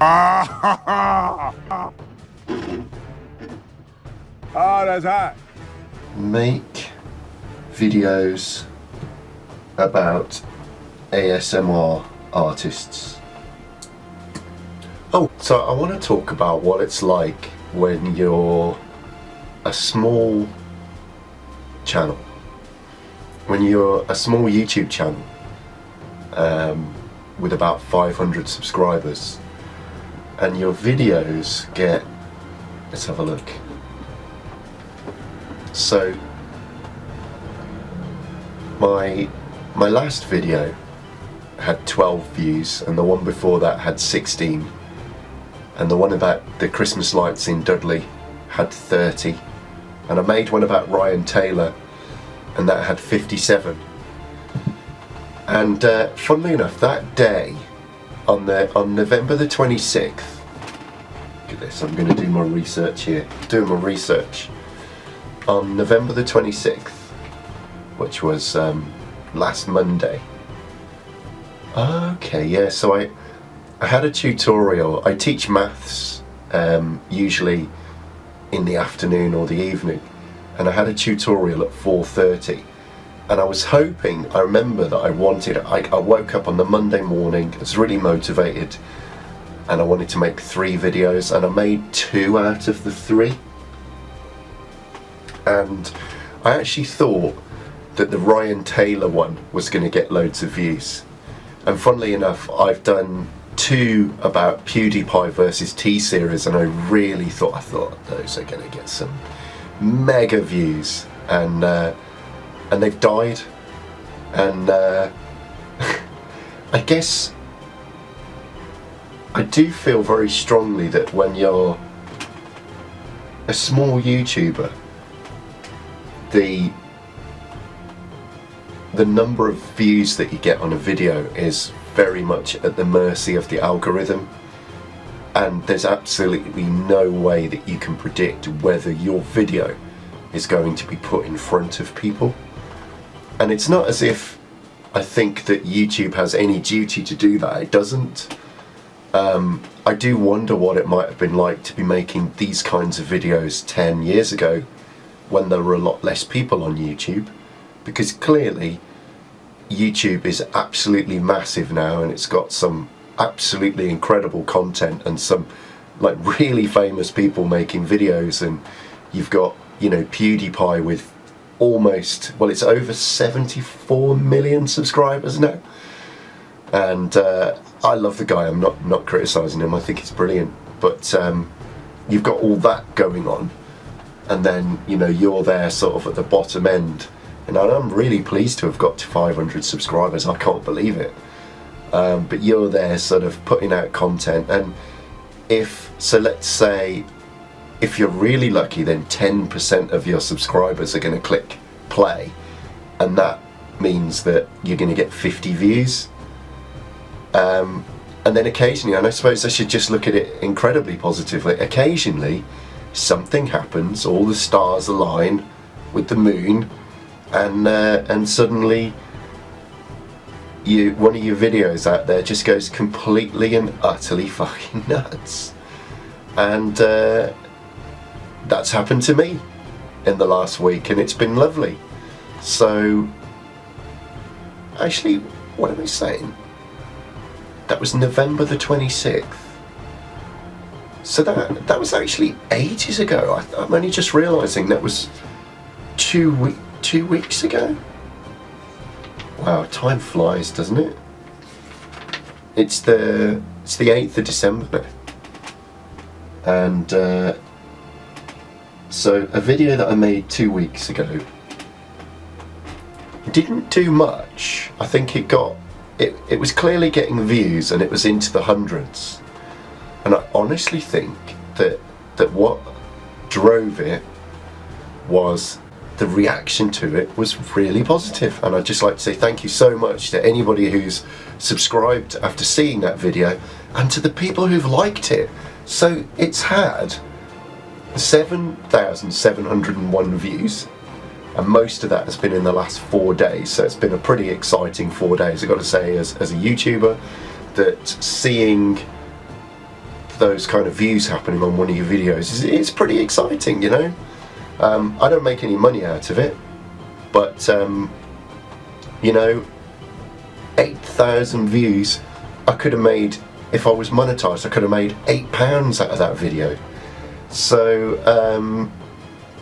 Oh, that's hot. Make videos about ASMR artists. Oh, so I want to talk about what it's like when you're a small channel, when you're a small YouTube channel with about 500 subscribers, and your videos get, let's have a look. So my last video had 12 views, and the one before that had 16, and the one about the Christmas lights in Dudley had 30, and I made one about Ryan Taylor, and that had 57. And funnily enough, that day on November the 26th, look at this, I'm going to do my research here, doing my research. On November the 26th, which was last Monday. Okay, yeah, so I had a tutorial. I teach maths usually in the afternoon or the evening, and I had a tutorial at 4:30, and I was hoping, I remember that I woke up on the Monday morning, I was really motivated, and I wanted to make 3 videos, and I made 2 out of the 3. And I actually thought that the Ryan Taylor one was going to get loads of views. And funnily enough, I've done 2 about PewDiePie versus T-Series, and I thought those are going to get some mega views, and they've died. And I guess I do feel very strongly that when you're a small YouTuber, the number of views that you get on a video is very much at the mercy of the algorithm, and there's absolutely no way that you can predict whether your video is going to be put in front of people. And it's not as if I think that YouTube has any duty to do that. It doesn't. I do wonder what it might have been like to be making these kinds of videos 10 years ago, when there were a lot less people on YouTube, because clearly YouTube is absolutely massive now, and it's got some absolutely incredible content and some like really famous people making videos, and you've got, you know, PewDiePie with almost, well, it's over 74 million subscribers now, and I love the guy. I'm not criticizing him, I think he's brilliant, but you've got all that going on, and then, you know, you're there sort of at the bottom end, and I'm really pleased to have got to 500 subscribers. I can't believe it. But you're there sort of putting out content, and let's say if you're really lucky, then 10% of your subscribers are going to click play, and that means that you're going to get 50 views. And then occasionally, and I suppose I should just look at it incredibly positively, occasionally something happens, all the stars align with the moon, and suddenly one of your videos out there just goes completely and utterly fucking nuts. And that's happened to me in the last week, and it's been lovely. So actually, what am I saying? That was November the 26th. So that was actually ages ago. I'm only just realising that was 2 weeks ago. Wow, time flies, doesn't it? It's the 8th of December now. And so a video that I made 2 weeks ago didn't do much. I think it was clearly getting views, and it was into the hundreds. And I honestly think that what drove it was the reaction to it was really positive. And I'd just like to say thank you so much to anybody who's subscribed after seeing that video, and to the people who've liked it. So it's had 7,701 views, and most of that has been in the last 4 days. So it's been a pretty exciting 4 days, I've got to say, as a YouTuber, that seeing those kind of views happening on one of your videos, it's pretty exciting, you know. I don't make any money out of it, but you know, 8,000 views, I could have made, if I was monetized, I could have made £8 out of that video. So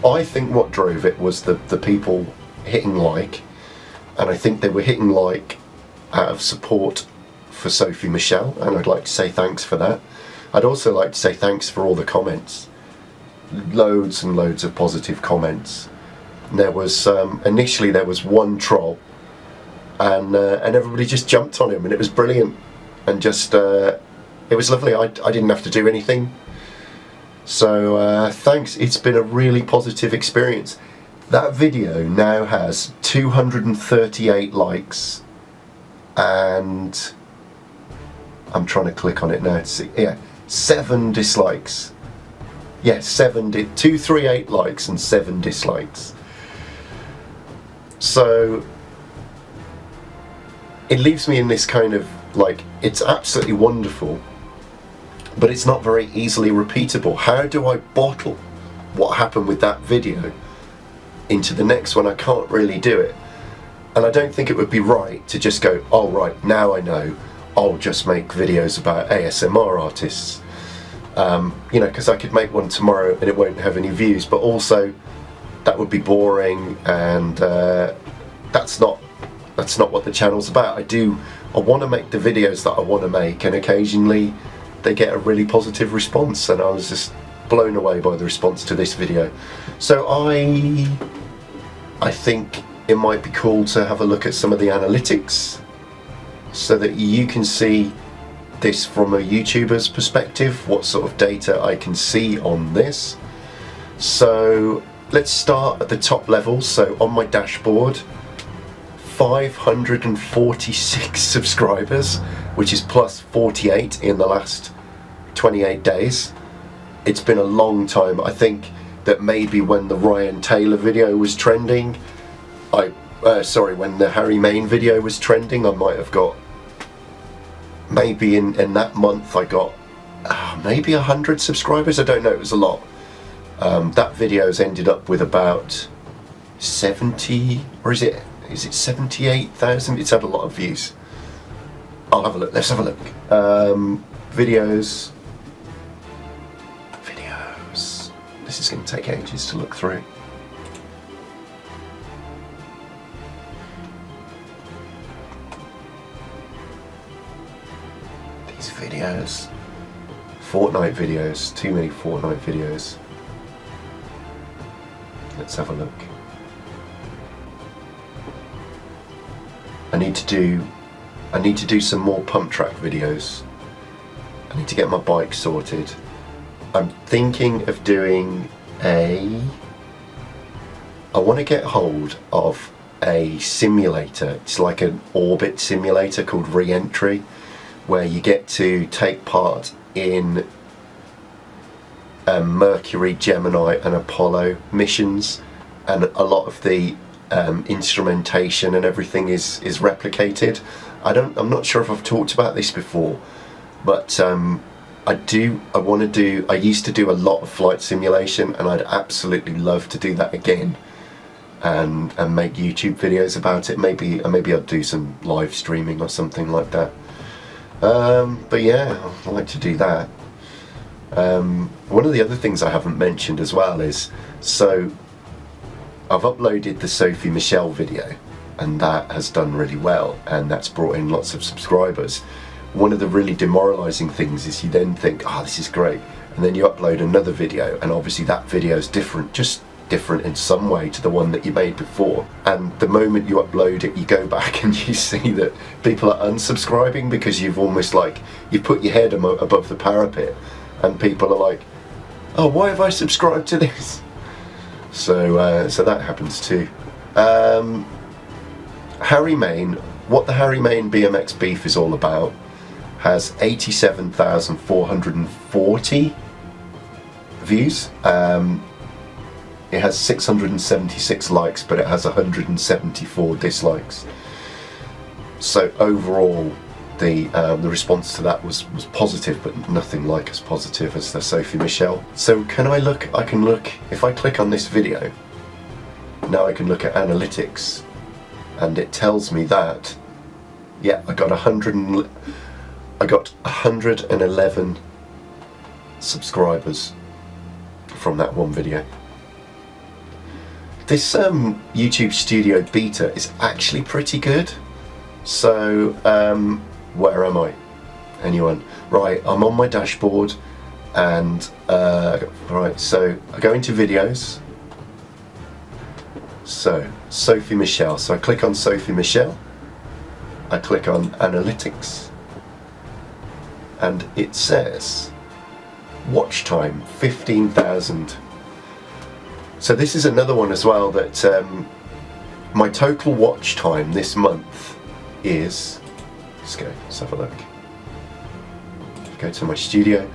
I think what drove it was the people hitting like, and I think they were hitting like out of support for Sophie Michelle, and I'd like to say thanks for that. I'd also like to say thanks for all the comments. Loads and loads of positive comments. And there was initially there was one troll, and everybody just jumped on him, and it was brilliant, and just it was lovely. I didn't have to do anything. So thanks, it's been a really positive experience. That video now has 238 likes, and I'm trying to click on it now to see, yeah, 7 dislikes. Yeah, 238 likes and 7 dislikes. So it leaves me in this kind of, like, it's absolutely wonderful, but it's not very easily repeatable. How do I bottle what happened with that video into the next one? I can't really do it. And I don't think it would be right to just go, oh right, now I know, I'll just make videos about ASMR artists. You know, because I could make one tomorrow and it won't have any views, but also that would be boring, and that's not what the channel's about. I want to make the videos that I want to make, and occasionally they get a really positive response, and I was just blown away by the response to this video. So I think it might be cool to have a look at some of the analytics so that you can see this from a YouTuber's perspective, what sort of data I can see on this. So let's start at the top level. So on my dashboard, 546 subscribers, which is plus 48 in the last 28 days. It's been a long time. I think that maybe when the Ryan Taylor video was trending, when the Harry Main video was trending, I might have got, maybe in that month I got maybe 100 subscribers. I don't know, it was a lot. That video's ended up with about 70, or is it 78,000? It's had a lot of views. I'll have a look, let's have a look. Videos. This is going to take ages to look through. These videos. Fortnite videos. Too many Fortnite videos. Let's have a look. I need to do some more pump track videos. I need to get my bike sorted. I'm thinking of doing I want to get hold of a simulator. It's like an orbit simulator called Re-Entry, where you get to take part in Mercury, Gemini and Apollo missions, and a lot of the instrumentation and everything is replicated. I'm not sure if I've talked about this before, but I used to do a lot of flight simulation, and I'd absolutely love to do that again and make YouTube videos about it. Maybe I'll do some live streaming or something like that. But yeah, I'd like to do that. One of the other things I haven't mentioned as well is, so I've uploaded the Sophie Michelle video, and that has done really well, and that's brought in lots of subscribers. One of the really demoralizing things is you then think, oh, this is great, and then you upload another video, and obviously that video is different, just different in some way to the one that you made before, and the moment you upload it, you go back and you see that people are unsubscribing because you've almost like, you put your head above the parapet, and people are like, oh, why have I subscribed to this? So that happens too. Harry Main, what the Harry Main BMX beef is all about, has 87,440 views. It has 676 likes, but it has 174 dislikes. So overall, the response to that was positive, but nothing like as positive as the Sophie Michelle. So I can look, if I click on this video, now I can look at analytics, and it tells me that, yeah, I got 111 subscribers from that one video. This YouTube Studio Beta is actually pretty good. So where am I? Anyone? Right, I'm on my dashboard, and right, so I go into videos. So Sophie Michelle. So I click on Sophie Michelle. I click on analytics, and it says watch time 15,000. So this is another one as well that my total watch time this month is, let's have a look. Go to my studio.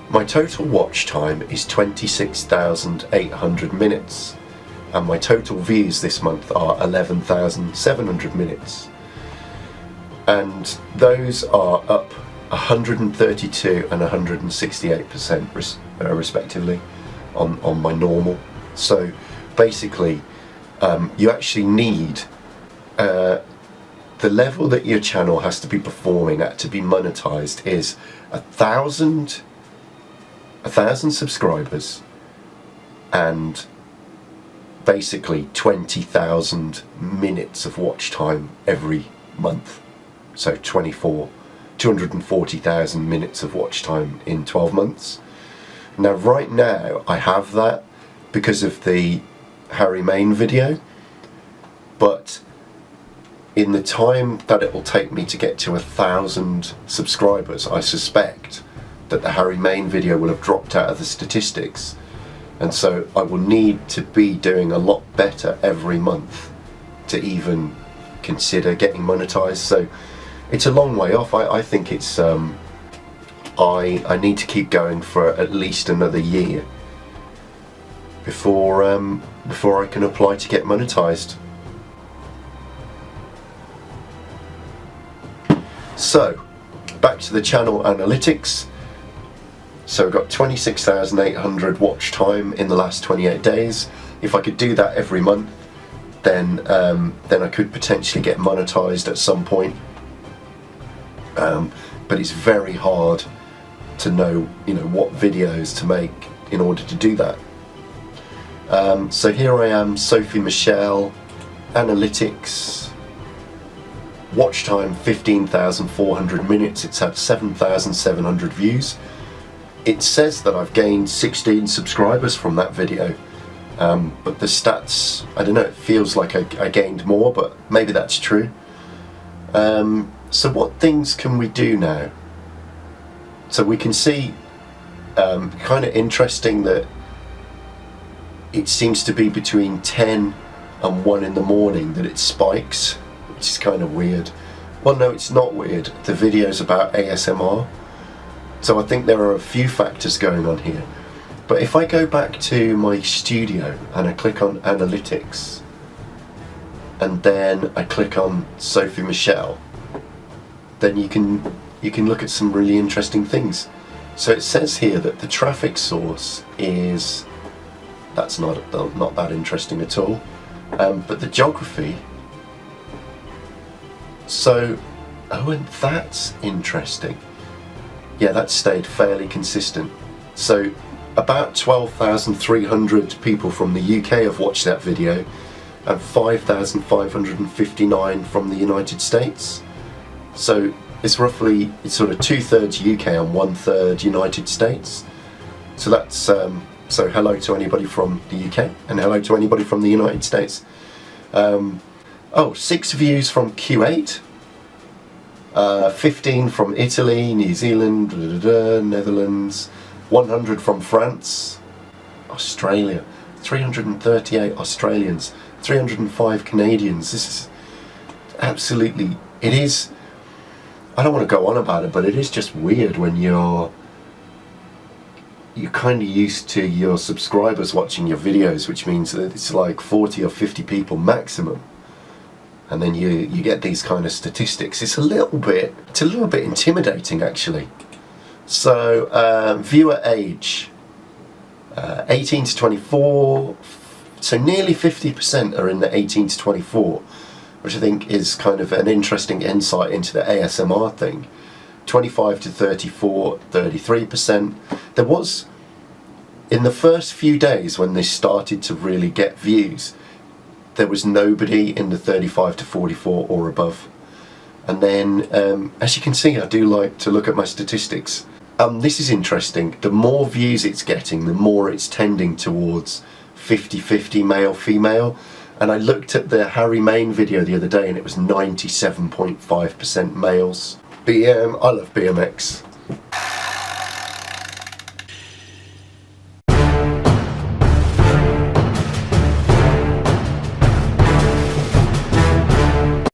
My total watch time is 26,800 minutes, and my total views this month are 11,700 minutes, and those are up 132 and 168% respectively on my normal. So basically you actually need the level that your channel has to be performing at to be monetized is 1,000 subscribers and basically 20,000 minutes of watch time every month. So 240,000 minutes of watch time in 12 months. Now right now I have that because of the Harry Main video, but in the time that it will take me to get to 1,000 subscribers, I suspect that the Harry Main video will have dropped out of the statistics, and so I will need to be doing a lot better every month to even consider getting monetized. So it's a long way off. I think it's I need to keep going for at least another year before I can apply to get monetized. So back to the channel analytics. So I've got 26,800 watch time in the last 28 days. If I could do that every month, then I could potentially get monetized at some point. But it's very hard to know, what videos to make in order to do that. So here I am, Sophie Michelle, analytics, watch time 15,400 minutes. It's had 7,700 views. It says that I've gained 16 subscribers from that video, but the stats, I don't know, it feels like I gained more, but maybe that's true. So what things can we do now? So we can see, kind of interesting that it seems to be between 10 and 1 in the morning that it spikes, which is kind of weird. Well, no, it's not weird. The video's about ASMR. So I think there are a few factors going on here. But if I go back to my studio and I click on analytics, and then I click on Sophie Michelle, then you can look at some really interesting things. So it says here that the traffic source is, that's not that interesting at all, but the geography. So, oh, and that's interesting. Yeah, that stayed fairly consistent. So about 12,300 people from the UK have watched that video, and 5,559 from the United States. So it's sort of 2/3 UK and 1/3 United States. So that's so hello to anybody from the UK and hello to anybody from the United States. 6 views from Kuwait, 15 from Italy, New Zealand, Netherlands, 100 from France, Australia, 338 Australians, 305 Canadians. This is absolutely, it is, I don't want to go on about it, but it is just weird when you're kind of used to your subscribers watching your videos, which means that it's like 40 or 50 people maximum. and then you get these kind of statistics. It's a little bit intimidating, actually. So viewer age, 18 to 24, so nearly 50% are in the 18 to 24, which I think is kind of an interesting insight into the ASMR thing. 25 to 34, 33%. There was, in the first few days when this started to really get views, there was nobody in the 35 to 44 or above. And then, as you can see, I do like to look at my statistics. This is interesting. The more views it's getting, the more it's tending towards 50-50 male-female. And I looked at the Harry Main video the other day and it was 97.5% males. I love BMX.